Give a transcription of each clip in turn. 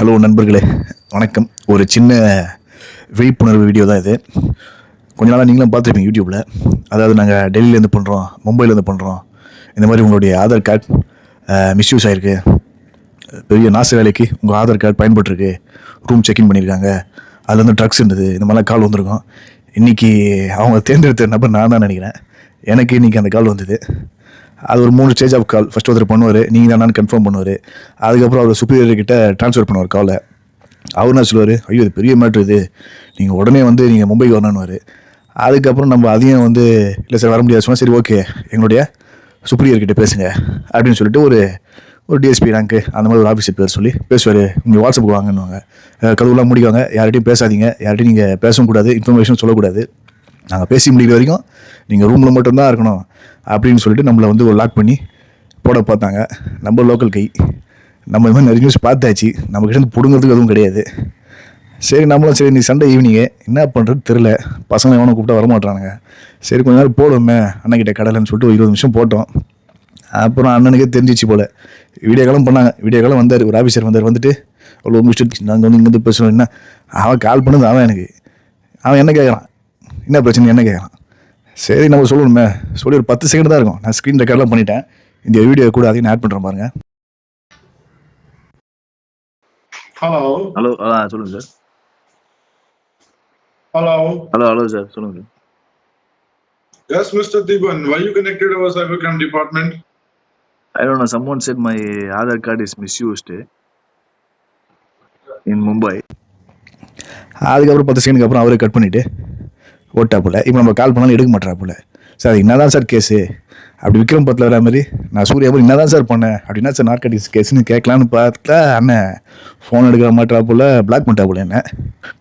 Hello நண்பர்களே, வணக்கம். ஒரு சின்ன விழிப்புணர்வு வீடியோ தான் இது. கொஞ்ச நாளாக நீங்களும் பார்த்துருப்பீங்க யூடியூப்பில். அதாவது நாங்கள் டெல்லியிலேருந்து பண்ணுறோம், மும்பையிலேருந்து பண்ணுறோம், இந்த மாதிரி உங்களுடைய ஆதார் கார்டு மிஸ்யூஸ் ஆகிருக்கு, பெரிய நாச வேலைக்கு உங்கள் ஆதார் கார்டு பயன்பட்டுருக்கு, ரூம் செக்இன் பண்ணியிருக்காங்க, அதில் வந்து ட்ரக்ஸ் இருந்தது, இந்த மாதிரிலாம் கால் வந்திருக்கோம். இன்றைக்கி அவங்க தேர்ந்தெடுத்த நபர் நான் தான் நினைக்கிறேன். எனக்கு இன்றைக்கி அந்த கால் வந்தது. அது ஒரு 3 ஸ்டேஜ் ஆஃப் கால். ஃபஸ்ட் ஒருத்தர் பண்ணுவார், நீங்கள் தானான்னு கன்ஃபார்ம் பண்ணுவார். அதுக்கப்புறம் அவர் சுப்பீரியர் கிட்ட ட்ரான்ஸ்ஃபர் பண்ணுவார் காலை. அவர் என்ன சொல்லுவார், ஐயோ இது பெரிய மேட்ரு, இது நீங்கள் உடனே வந்து நீங்கள் மும்பைக்கு வரணுன்னுவார். அதுக்கப்புறம் நம்ம அதையும் வந்து இல்லை சார் வர முடியாது சொன்னால், சரி ஓகே எங்களுடைய சுப்பீரியர் கிட்ட பேசுங்க அப்படின்னு சொல்லிட்டு ஒரு டிஎஸ்பி ரேங்க்கு அந்த மாதிரி ஒரு ஆஃபீஸர் பேர் சொல்லி பேசுவார். உங்கள் வாட்ஸ்அப்புக்கு வாங்கன்னுவாங்க. கதவுலாம் முடிவாங்க, யார்கிட்டையும் பேசாதீங்க, யார்கிட்டையும் நீங்கள் பேசவும் கூடாது, இன்ஃபர்மேஷன் சொல்லக்கூடாது, நாங்கள் பேசி முடிக்கிற வரைக்கும் நீங்கள் ரூமில் மட்டும்தான் இருக்கணும் அப்படின்னு சொல்லிட்டு நம்மளை வந்து ஒரு லாக் பண்ணி போட பார்த்தாங்க. நம்ம லோக்கல் கை, நம்ம இது மாதிரி நிறைய நியூஸ் பார்த்தாச்சு, நம்மக்கிட்ட பிடுங்கிறதுக்கு எதுவும் கிடையாது. சரி நம்மளும் சரி, நீ சண்டே ஈவினிங்கு என்ன பண்ணுறது தெரில, பசங்க எவனை கூப்பிட்டா வரமாட்டானுங்க, சரி கொஞ்ச நேரம் போடுவோமே அண்ணன்கிட்ட கடலைன்னு சொல்லிட்டு ஒரு 20 நிமிஷம் போட்டோம். அப்புறம் அண்ணனுக்கே தெரிஞ்சிச்சு போல், வீடியோ காலம் பண்ணாங்க. வீடியோ காலம் வந்தார், ஒரு ஆஃபீஸர் வந்தார். வந்துட்டு அவ்வளோ முடிச்சுட்டு நாங்கள் வந்து இங்கேருந்து பேசுகிறோம். என்ன அவன் கால் பண்ணது, அவன் என்ன கேட்குறான், என்ன பிரச்சனை என்ன கேட்குறான். சரி நம்ம சொல்லணுமே, சொல்லி ஒரு 10 செகண்ட் தான் இருக்கும். நான் ஸ்க்ரீன் ரெக்கார்ட்லாம் பண்ணிட்டேன். இந்த வீடியோ கூட அதையும் ஆட் பண்ணுறேன் பாருங்க. ஹலோ ஹலோ சொல்லுங்க சார். ஹலோ ஹலோ சார் சொல்லுங்க sir. Yes, Mr. Diban, why you connected our cybercrime department? I don't know, someone said my Aadhaar card is misused in Mumbai. அதுக்கப்புறம் 10 செகண்டுக்கு அப்புறம் அவரே கட் பண்ணிவிட்டு ஓட்டா போல். இப்போ நம்ம கால் பண்ணாலும் எடுக்க மாட்டேறா போல். சார் என்ன தான் சார் கேஸு, அப்படி விக்ரம் பத்தில் வர மாதிரி நான் சூர்யா போல் என்ன தான் சார் பண்ணேன் அப்படின்னா, சார் நார்கட்டிக்ஸ் கேஸுன்னு கேட்கலான்னு பார்த்தா அண்ணன் ஃபோன் எடுக்க மாட்டா போல், பிளாக் பண்ணிட்டா போல் என்ன.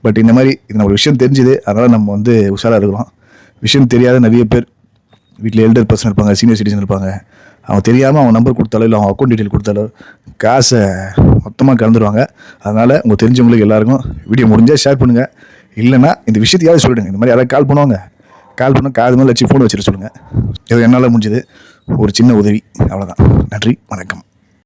பட் இந்த மாதிரி இது ஒரு விஷயம் தெரிஞ்சுது, அதனால் நம்ம வந்து உஷாராக இருக்கிறோம். விஷயம் தெரியாத நிறைய பேர் வீட்டில் எல்டர் பர்சன் இருப்பாங்க, சீனியர் சிட்டிசன் இருப்பாங்க. அவங்க தெரியாமல் அவங்க நம்பர் கொடுத்தாலோ இல்லை அவங்க அக்கௌண்ட் டீட்டெயில் கொடுத்தாலோ காசை மொத்தமாக கலந்துருவாங்க. அதனால் உங்கள் தெரிஞ்சவங்களுக்கு எல்லாருக்கும் வீடியோ முடிஞ்சால் ஷேர் பண்ணுங்கள். இல்லைனா இந்த விஷயத்தையாவது சொல்லிவிடுங்க. இந்த மாதிரி யாராவது கால் பண்ணுவாங்க, கால் பண்ணால் காது மேலே வச்சு ஃபோன் வச்சுட்டு சொல்லுங்கள். இது என்னால் முடிஞ்சது ஒரு சின்ன உதவி, அவ்வளோதான். நன்றி, வணக்கம்.